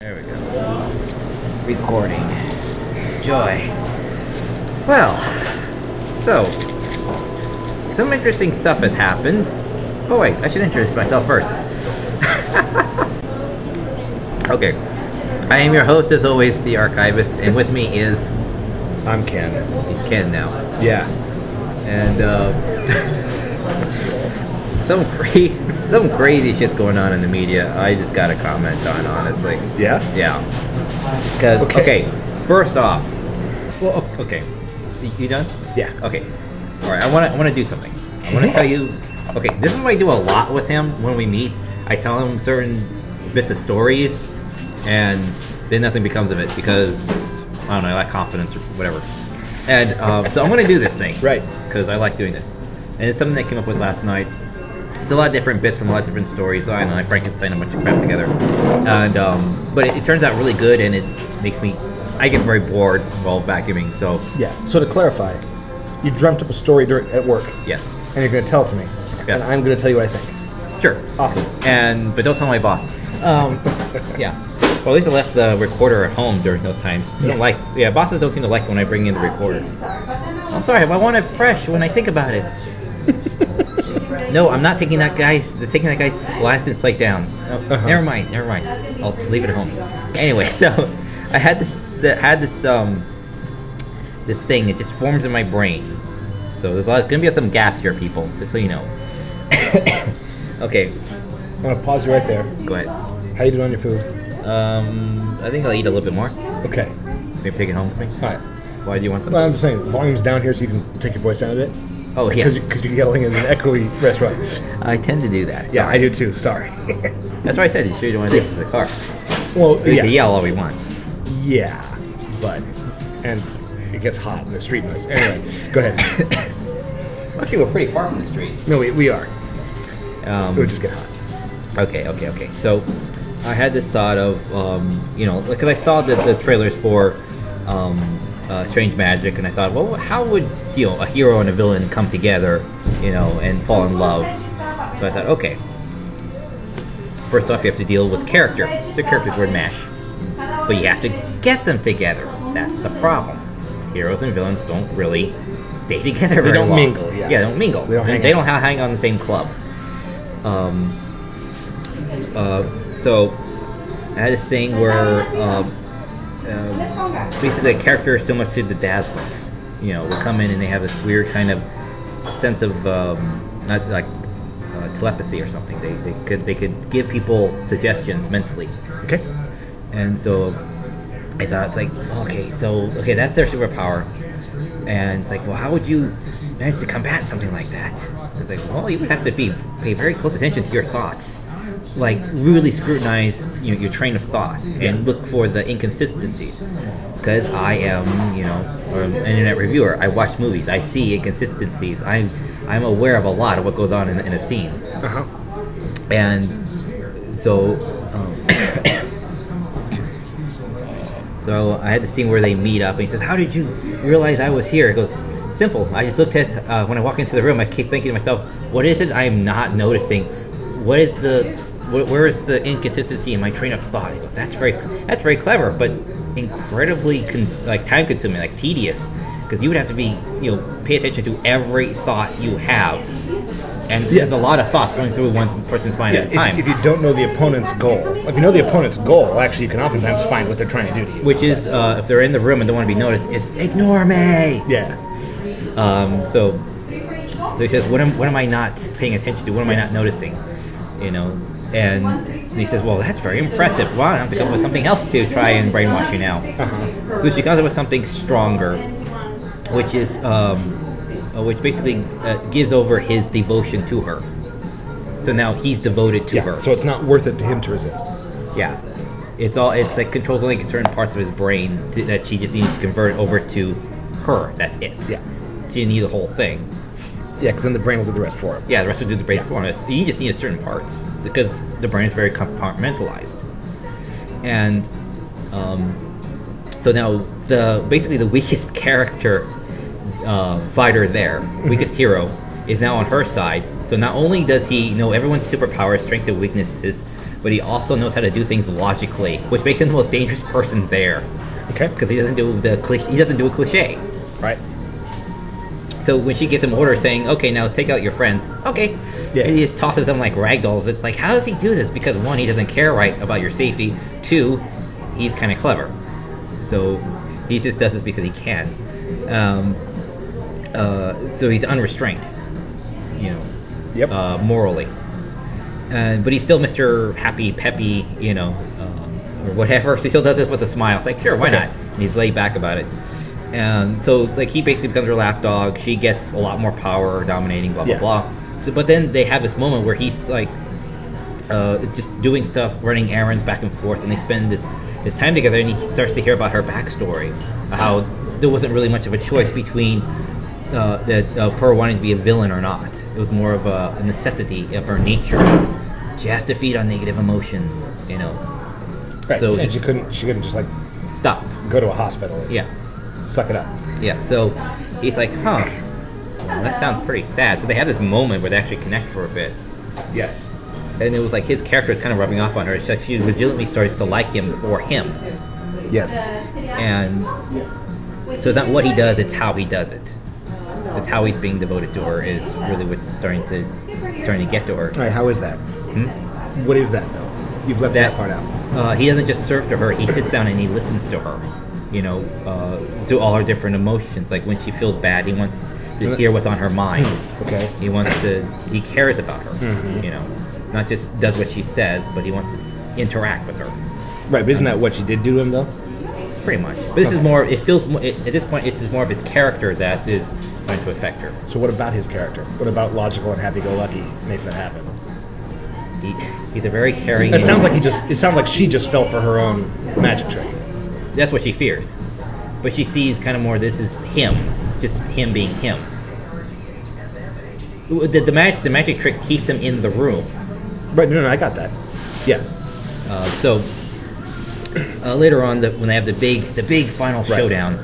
There we go. Recording. Joy. Well, so, some interesting stuff has happened. Oh wait, I should introduce myself first. Okay. I am your host, as always, the Archivist, and with me is... I'm Ken. He's Ken now. Yeah. And, some crazy shit's going on in the media. I just gotta comment on, honestly. Yeah? Yeah. Because, okay, first off, well, okay, you done? Yeah. Okay. All right. I want to do something. I want to tell you. Okay, this is what I do a lot with him when we meet. I tell him certain bits of stories, and then nothing becomes of it because I don't know. I lack confidence or whatever. And so I'm going to do this thing, Right? Because I like doing this, and it's something that I came up with last night. It's a lot of different bits from a lot of different stories. I know I Frankenstein a bunch of crap together, and but it turns out really good, and it makes me. I get very bored while vacuuming. So Yeah. So to clarify, you dreamt up a story at work, yes, and you're going to tell it to me, Yeah. and I'm going to tell you what I think. sure. Awesome. But don't tell my boss. Yeah. Well, at least I left the recorder at home during those times. They don't like. Yeah, bosses don't seem to like when I bring in the recorder. I'm sorry, I want it fresh when I think about it. No, I'm not taking that guy's license plate down. No, Never mind. I'll leave it at home. Anyway, so I had this this thing. It just forms in my brain. So there's gonna be some gaps here, people. Just so you know. Okay, I'm going to pause you right there. go ahead. How you doing on your food? I think I'll eat a little bit more. Okay. Maybe take it home with me. All right. Why do you want Well, something? I'm just saying, volume's down here so you can take your voice down a bit. Oh, yes. Because you're yelling in an echoey restaurant. I tend to do that. Yeah, Sorry. I do too. Sorry. That's why I said you sure you don't want to take it to the car. Well, We yeah. can yell all we want. Yeah. But, and it gets hot in the street noise. Anyway, go ahead. Actually, we're pretty far from the street. No, we are. It would just get hot. Okay. So, I had this thought of, because I saw the trailers for Strange Magic, and I thought, well, how would, a hero and a villain come together, and fall in love? So I thought, okay. First off, you have to deal with character. The characters would mesh. But you have to get them together. That's the problem. Heroes and villains don't really stay together very don't long. mingle, yeah. Yeah, they don't mingle. They don't hang on the same club. So I had this thing where basically the character is similar to the Dazzlers. Will come in and they have this weird kind of sense of not like telepathy or something. They could give people suggestions mentally. Okay. And so I thought, it's like, okay, that's their superpower. And it's like, well, how would you manage to combat something like that? It's like, well, you would have to pay very close attention to your thoughts. Like, really scrutinize your train of thought and look for the inconsistencies. Because I am, an internet reviewer. I watch movies. I see inconsistencies. I'm aware of a lot of what goes on in a scene. Uh-huh. And so... So I had the scene where they meet up, and he says, "How did you realize I was here?" He goes, "Simple. I just looked at when I walk into the room. I keep thinking to myself, what is it I am not noticing? Where is the inconsistency in my train of thought?" He goes, "That's very clever, but incredibly time-consuming, like tedious, because you would have to be pay attention to every thought you have." And there's a lot of thoughts going through one person's mind at a time. If you don't know the opponent's goal. If you know the opponent's goal, actually you can oftentimes find what they're trying to do to you. Which is, if they're in the room and don't want to be noticed, it's ignore me! Yeah. So he says, what am I not paying attention to? What am I not noticing? And he says, well, that's very impressive. Well, I have to come up with something else to try and brainwash you now. Uh-huh. So she comes up with something stronger, which is... which basically gives over his devotion to her. So now he's devoted to her. So it's not worth it to him to resist. Yeah, it's like controls only certain parts of his brain that she just needs to convert over to her. That's it. Yeah. She didn't need the whole thing. Yeah, because then the brain will do the rest for him. Yeah, the rest will do the brain for him. You just need certain parts because the brain is very compartmentalized. And so now basically the weakest character. Fighter there, weakest hero, is now on her side. So not only does he know everyone's superpowers, strengths, and weaknesses, but he also knows how to do things logically, which makes him the most dangerous person there. Okay. Because he doesn't do a cliche. Right. So when she gives him orders saying, "Okay, now take out your friends," okay, Yeah. and he just tosses them like ragdolls. It's like, how does he do this? Because one, he doesn't care about your safety. Two, he's kind of clever, so he just does this because he can. So he's unrestrained, you know, Yep. morally. But he's still Mr. Happy Peppy, you know, or whatever. So he still does this with a smile. It's like, sure, why not? And he's laid back about it. And so, like, he basically becomes her lapdog. She gets a lot more power, dominating, blah, blah, Yeah. blah. So, but then they have this moment where he's, like, just doing stuff, running errands back and forth, and they spend this time together, and he starts to hear about her backstory, how there wasn't really much of a choice between for her wanting to be a villain or not. It was more of a necessity of her nature. She has to feed on negative emotions, you know. Right. So and she couldn't just like stop. go to a hospital. And Yeah. Suck it up. Yeah, so he's like, huh, well, that sounds pretty sad. So they have this moment where they actually connect for a bit. Yes. And it was like his character is kind of rubbing off on her. It's like she legitimately starts to like him for him. Yes. And so it's not what he does, it's how he does it. It's how he's being devoted to her is really what's starting to get to her. All right. How is that? What is that though? You've left that part out. He doesn't just serve to her, he sits down and he listens to her. You know, to all her different emotions. Like when she feels bad, he wants to hear what's on her mind. Okay. He cares about her. You know, not just does what she says, but he wants to interact with her. Right, but isn't that what she did do to him though? Pretty much. But this is more. It feels more, at this point, it's more of his character that is going to affect her. So what about his character? What about logical and happy-go-lucky makes that happen? He's a very caring. It sounds like she just fell for her own magic trick. That's what she fears, but she sees kind of more. This is him, just him being him. The magic trick keeps him in the room. Right, no, I got that. Yeah. So later on, when they have the big final showdown,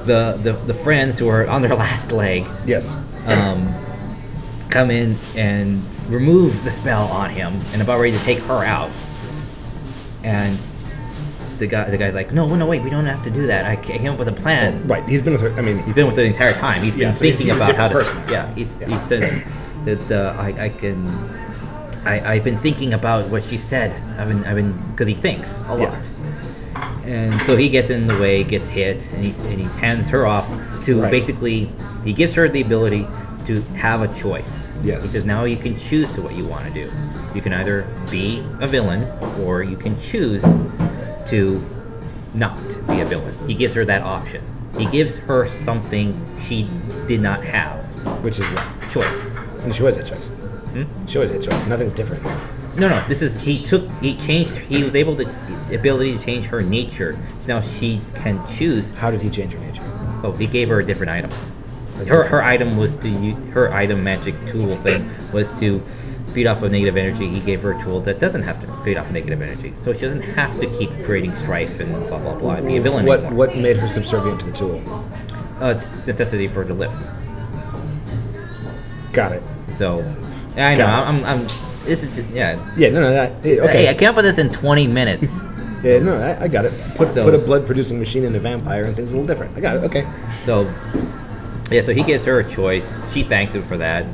the friends who are on their last leg, Yes. come in and remove the spell on him and about ready to take her out. And the guy's like, no, wait, we don't have to do that. I came up with a plan. Right, he's been with her. I mean, He's been with her the entire time. He's been so thinking he's a about how to. different person. Yeah, he says that I've been thinking about what she said. I've been because he thinks a lot. Yeah. And so he gets in the way, gets hit, and he hands her off to basically. He gives her the ability to have a choice. Yes. Because now you can choose to what you want to do. You can either be a villain, or you can choose to not be a villain. He gives her that option. He gives her something she did not have. which is what? Choice. And she always had choice. She always had choice. Nothing's different. No. This is he was able to the ability to change her nature. So now she can choose. How did he change her nature? Oh, he gave her a different item. Her item was her item magic tool thing was to feed off of negative energy. He gave her a tool that doesn't have to feed off of negative energy, so she doesn't have to keep creating strife and blah blah blah and be a villain anymore. What made her subservient to the tool? It's necessity for her to live. Got it. So, I know I'm. This is yeah. Yeah, no, okay. Hey, I came up with this in 20 minutes. Yeah, no, I got it. Put a blood-producing machine in a vampire and things are a little different. I got it. Okay. So, yeah, so he gives her a choice. She thanks him for that,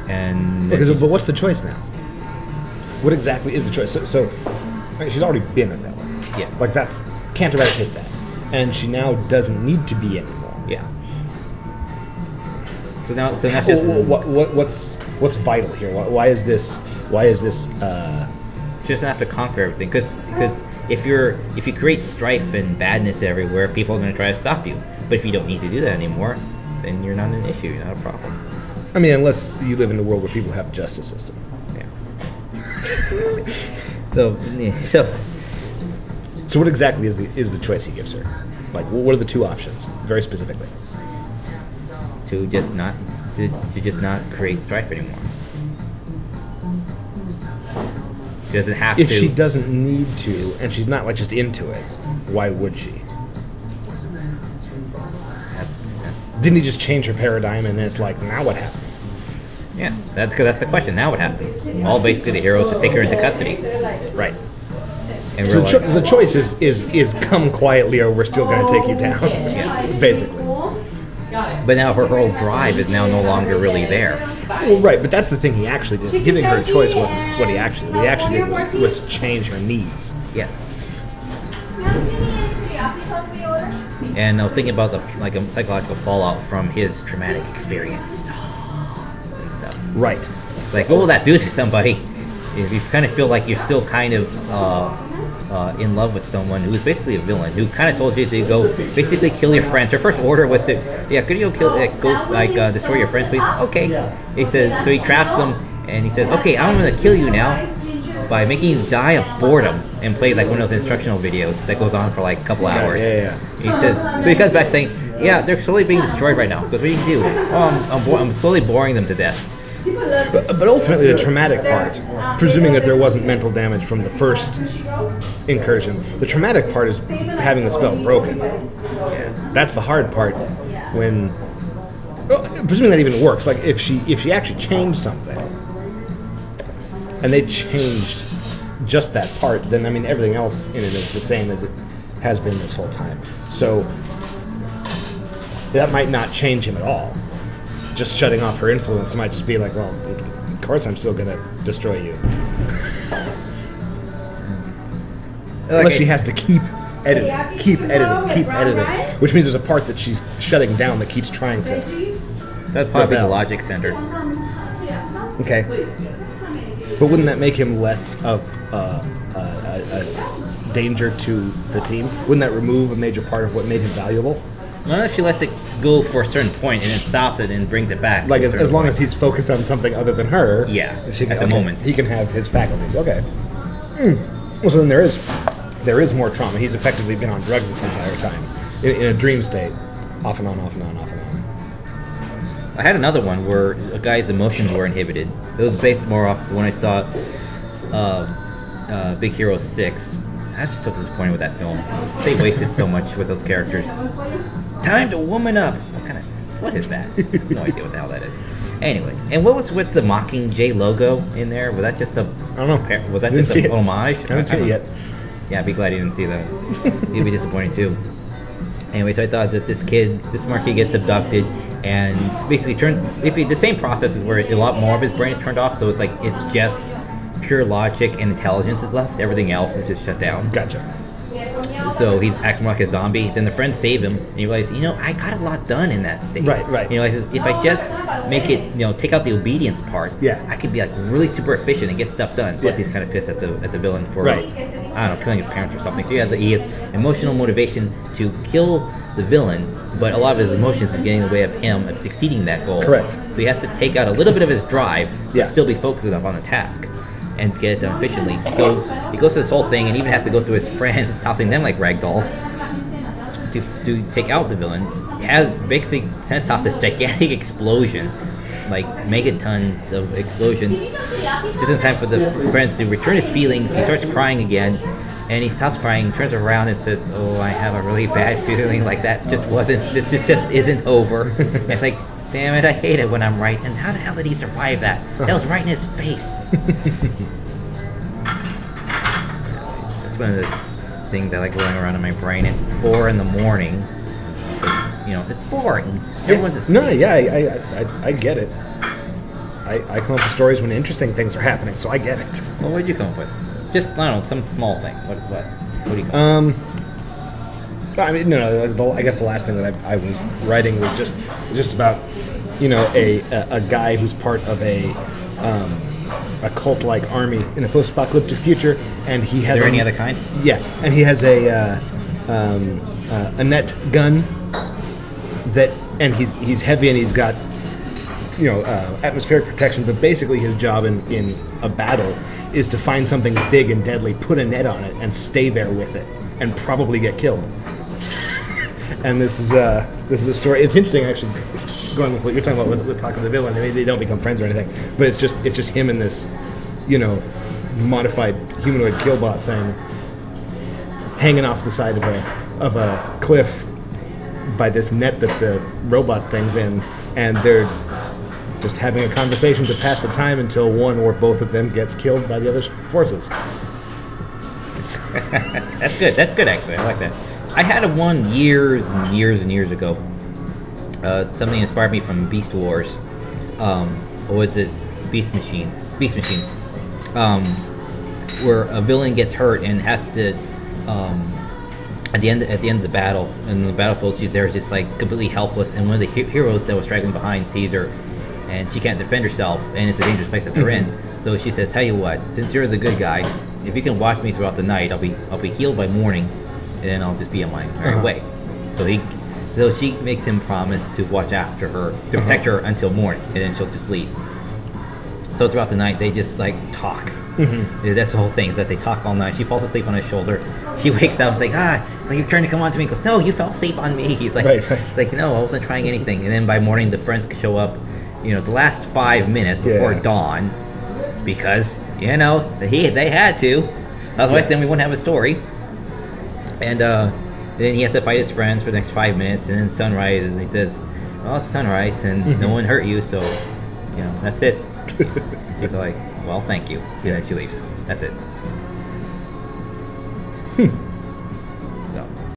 and Okay, but what's the choice now? What exactly is the choice? So right, she's already been a villain. Yeah. Like that's can't eradicate that, and she now doesn't need to be anymore. Yeah. So now she's What's vital here? Why is this? She doesn't have to conquer everything because if you create strife and badness everywhere, people are going to try to stop you. But if you don't need to do that anymore, then you're not an issue. You're not a problem. I mean, unless you live in a world where people have a justice system. Yeah. So what exactly is the choice he gives her? Like, what are the two options, very specifically? to just not create strife anymore. She doesn't have to. If she doesn't need to, and she's not like just into it, why would she? Didn't he just change her paradigm, and then it's like, now what happens? Yeah, that's because that's the question. Now what happens? All basically the heroes just take her into custody. Right. And So we're like, the choice is come quietly or we're still going to take you down. Basically. but now her whole drive is now no longer really there. Well, right, but that's the thing he actually did. Giving her a choice wasn't what he actually did was change her needs. Yes. And I was thinking about the a psychological fallout from his traumatic experience and stuff. Right. Like, what will that do to somebody if you kind of feel like you're still kind of in love with someone who's basically a villain, who kind of told you to go basically kill your friends. Her first order was to, could you go destroy your friends, please? Okay. He says, so he traps them, and he says, okay, I'm going to kill you now by making you die of boredom, and plays like one of those instructional videos that goes on for like a couple hours. Yeah. He says, so he comes back saying, yeah, they're slowly being destroyed right now. But what do you do? Oh, I'm slowly boring them to death. But ultimately, the traumatic part, presuming that there wasn't mental damage from the first incursion, the traumatic part is having the spell broken. Yeah. That's the hard part. When, presuming that even works, like if she actually changed something, and they changed just that part, then I mean everything else in it is the same as it has been this whole time. So that might not change him at all. Just shutting off her influence might just be like, well, of course I'm still gonna destroy you. Unless she has to keep editing, which means there's a part that she's shutting down that keeps trying to. That'd probably be the logic center. Okay. But wouldn't that make him less of a danger to the team? Wouldn't that remove a major part of what made him valuable? Not if she lets it go for a certain point and then stops it and brings it back. Like as long as he's focused on something other than her. Yeah, at the moment. He can have his faculties. Okay. Well, so then there is more trauma. He's effectively been on drugs this entire time. In a dream state. Off and on, off and on, off and on. I had another one where a guy's emotions were inhibited. It was based more off when I saw Big Hero 6. I was just so disappointed with that film. They wasted so much with those characters. Time to woman up! What is that? No idea what the hell that is. Anyway, and what was with the Mockingjay logo in there? Was that just a... I don't know. Was that just an homage? I haven't seen it yet. Yeah, I'd be glad you didn't see that. You'd be disappointed too. Anyway, so I thought that this smart kid gets abducted and basically the same process is where a lot more of his brain is turned off, so it's just pure logic and intelligence is left. Everything else is just shut down. Gotcha. So he's acting like a zombie. Then the friends save him, and you realize, I got a lot done in that state. Right. If I just make it, take out the obedience part, I could be like really super efficient and get stuff done. Plus, he's kind of pissed at the villain for, I don't know, killing his parents or something. So he has emotional motivation to kill the villain, but a lot of his emotions is getting in the way of him of succeeding that goal. Correct. So he has to take out a little bit of his drive, but still be focused enough on the task and get it done efficiently. So he goes through this whole thing and even has to go through his friends, tossing them like rag dolls to take out the villain. He has basically sends off this gigantic explosion, like megatons of explosion, just in time for the friends to return his feelings. He starts crying again, and he stops crying, turns around and says, "Oh, I have a really bad feeling like this just isn't over." And it's like, damn it, I hate it when I'm right. And how the hell did he survive that? That was right in his face. That's one of the things I like rolling around in my brain at 4 in the morning. It's boring. Everyone's asleep. No, I get it. I come up with stories when interesting things are happening, so I get it. Well, what did you come up with? Just, I don't know, some small thing. What do you come up with? I mean, no. I guess the last thing that I was writing was just about, a guy who's part of a cult-like army in a post-apocalyptic future, and he has. Is there any other kind? Yeah, and he has a net gun and he's heavy and he's got atmospheric protection, but basically his job in a battle is to find something big and deadly, put a net on it, and stay there with it, and probably get killed. And this is a story. It's interesting, actually, going with what you're talking about with talking to the villain. I mean, they don't become friends or anything, but it's just him and this, modified humanoid killbot thing, hanging off the side of a cliff by this net that the robot thing's in, and they're just having a conversation to pass the time until one or both of them gets killed by the other forces. That's good. That's good, actually. I like that. I had a one years and years and years ago. Something inspired me from Beast Wars. Or was it Beast Machines? Beast Machines. Where a villain gets hurt and has to, at the end of the battle, in the battlefield, she's there just like completely helpless. And one of the heroes that was straggling behind sees her, and she can't defend herself, and it's a dangerous place that they're in. So she says, "Tell you what, since you're the good guy, if you can watch me throughout the night, I'll be healed by morning, and then I'll just be on my merry way." So she makes him promise to watch after her, to protect her until morning, and then she'll just leave. So throughout the night, they just like talk. That's the whole thing, is that they talk all night. She falls asleep on his shoulder. She wakes up, it's like you're trying to come on to me. He goes, "No, you fell asleep on me." He's like, Right. It's like, "No, I wasn't trying anything." And then by morning, the friends show up, the last 5 minutes before dawn, because, they had to. Otherwise, then we wouldn't have a story. And then he has to fight his friends for the next 5 minutes, and then sunrise, and he says, "Well, it's sunrise, and no one hurt you, so, that's it." She's like, "Well, thank you." And then she leaves. That's it.